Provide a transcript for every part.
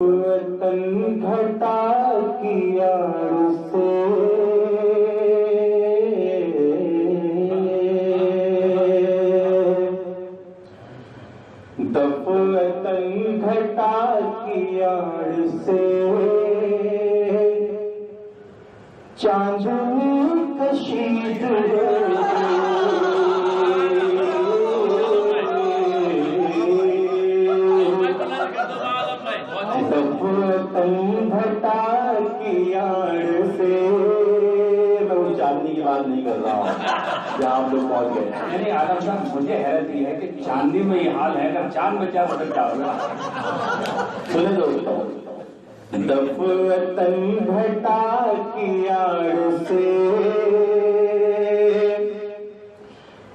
وطن گھٹا کی آڑ سے وطن گھٹا کی آڑ سے چاندنی کشید وطن گھٹا کی آڑ سے میں وہ چاندنی کی بات نہیں کر رہا ہوں جہاں آپ لوگ پہنچ گئے. یعنی عالم صاحب مجھے حیرت یہ ہے کہ چاندنی میں یہ حال ہے اگر چاند میں کیا بدل کیا ہوگا. سنے دوستوں وطن گھٹا کی آڑ سے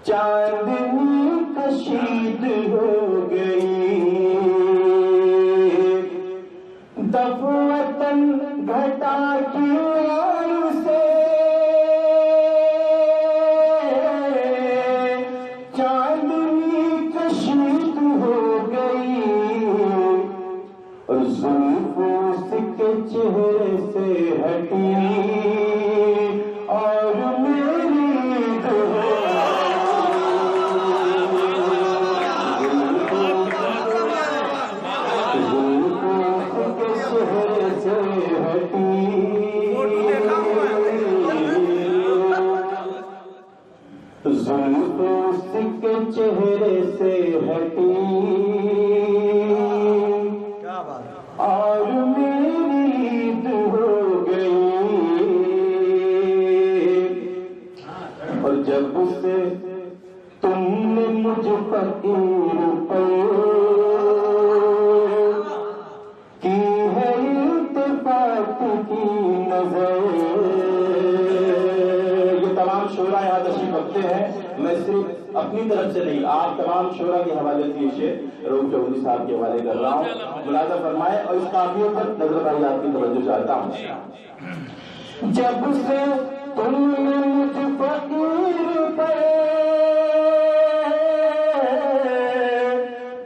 چاندنی کشید ہو گئی وطن گھٹا کی آڑ سے چاندنی کشید ہو گئی اور زلف اس کے چہرے سے ہٹی اور میری زلف اس کے چہرے سے ہٹی اور میری عید ہو گئی اور جب سے تم نے مجھ فقیر پر کی ہے التفات کی نظر. یہ تمام شعراء یہاں تشریف رکھتے ہیں. میں صرف اپنی طرف سے نہیں آپ تمام شعراء کے حوالے سے یہ شعر رؤوف چودھری صاحب کے حوالے کر رہا ہوں. ملاحظہ فرمائے اور اس قافیے پر نظر بھائی آپ کی توجہ چاہتا ہوں. جب سے تم نے مجھ فقیر پر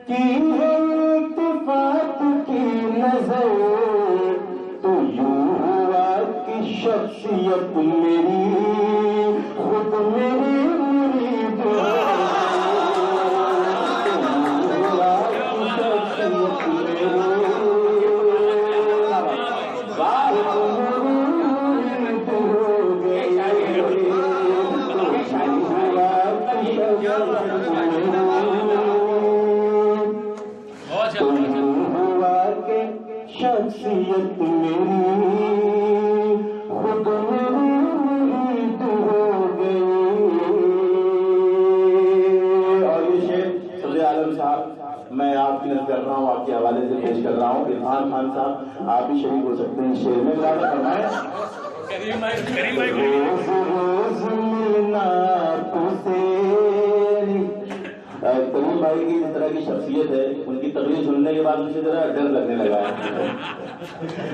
کی ہے التفات کی نظر تو یوں ہوا کہ شخصیت میری خود میری مرید شخصیت میری خود میری مرید ہو گئی. اور یہ شعر صدر عالم صاحب میں آپ کی نظر کر رہا ہوں آپ کے حوالے سے پیش کر رہا ہوں. عرفان خان صاحب آپ بھی شریک ہو سکتے ہیں شعر میں. ملاحظہ فرمائیں روز روز ملنا تجھے. کریم بھائی کی اس طرح کی شخصیت ہے ان کی تقریر سننے کے بعد مجھے ذرا ڈر لگنے لگا ہے.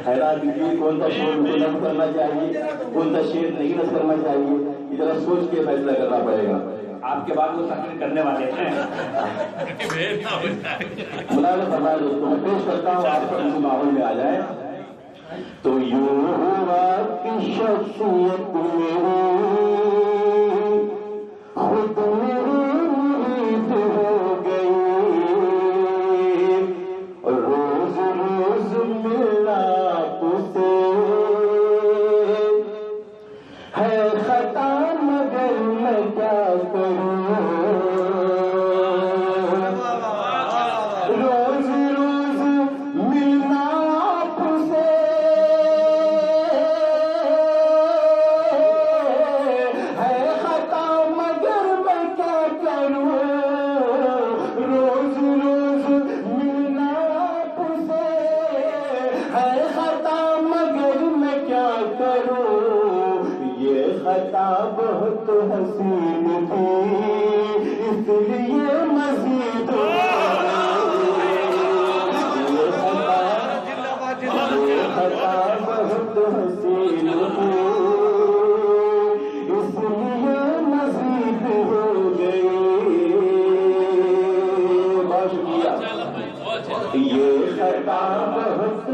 حیران کیجیے کون سا شعر مجھے نصب کرنا چاہیے کون سا شعر نہیں نصب کرنا چاہیے یہ ذرا سوچ کے فیصلہ کرنا پڑے گا. آپ کے بعد وہ تقریر کرنے والے ہیں. ملاحظہ فرمائے دوستوں میں پیش کرتا ہوں آپ اسی ماحول میں آ جائیں. تو یوں ہوا کہ شخصیت میری خود میری مرید ہو گئی اور روز روز ملنا تجھے ہے خطا مگر میں کیا کروں. روز روز ملنا تجھے ہے خطا مگر میں کیا کروں. روز روز ملنا تجھے ہے خطا مگر میں کیا کروں. یہ خطا بہت حسین تھی اس لیے مزید یہ خطا بہت حسین تھی اس لیے مزید ہو گئی. بہت شکریہ. یہ خطا بہت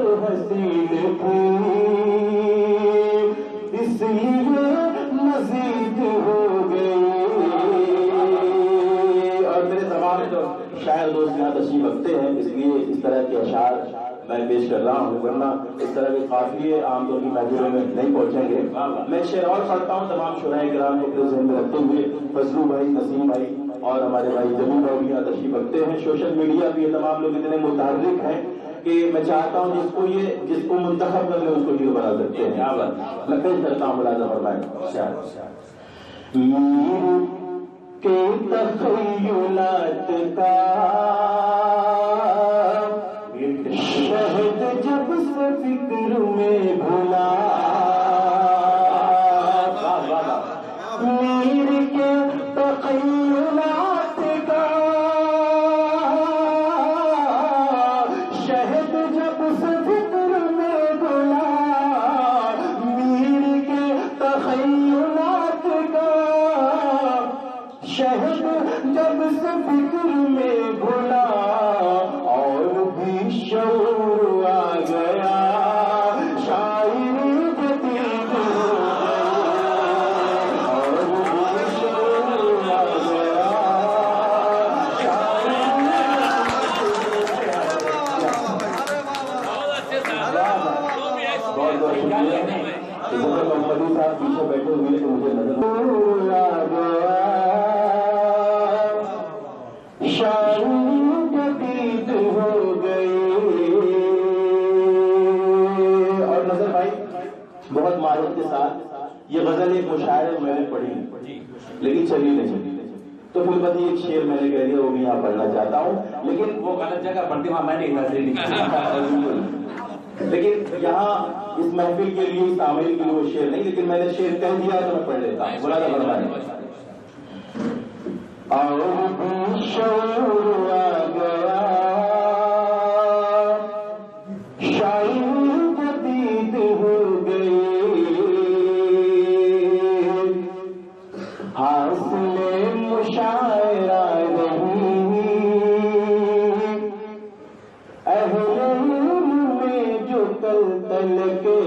میں پیش کر رہا ہوں، ورنہ اس طرح کے قافیے عام طور کی محفلوں میں نہیں پہنچیں گے۔ میں شعر اور پڑھتا ہوں، تمام شعراء کرام کو اپنے ذہن میں رکھتے ہوئے فضلو بھائی، نسیم بھائی اور ہمارے بھائی جمیل بھائی بھی یہاں تشریف رکھتے ہیں۔ سوشل میڈیا پہ یہ تمام لوگ اتنے متحرک ہیں کہ میں چاہتا ہوں جس کو منتخب کر لیں اس کو ہیرو بنا سکتے ہیں۔ میں پیش کرتا ہوں ملازم فرمائیں کے تخیلات کا شہد جب سے فکر میں بھلا، میر کے تخیلات کا شہد جب سے فکر میں بھلا، میر کے تخیلات کا شہد جب سے فکر میں بھلا، اور بھی شعور آ گیا، شاعری جدید ہو گئی، اور بھی شعور آ گیا، شاعری بہت بہت شکریہ۔ محمدی صاحب پیچھے بیٹھے ہوئے تو مجھے نظر آ گیا، شاعری جدید ہو گئی۔ اور نظر بھائی بہت معرفت کے ساتھ یہ غزل ایک مشاعرے میں نے پڑھی لیکن چلی نہیں، تو پھر بس ایک شعر میں نے کہہ دیا وہ بھی یہاں پڑھنا چاہتا ہوں، لیکن وہ غلط جگہ پڑھتی وہاں میں نے نظری نہیں لیکن یہاں اس محفل کے لیے سامعین کے لیے وہ شعر نہیں، لیکن میں نے شعر کہہ دیا تو میں پڑھ لیتا ہوں۔ ملازم فرمائیں۔ اور بھی شعور آ گیا، شاعری جدید ہو گئی، حاصل مشاعرہ نہیں، اہل علم میں جو کل تل کے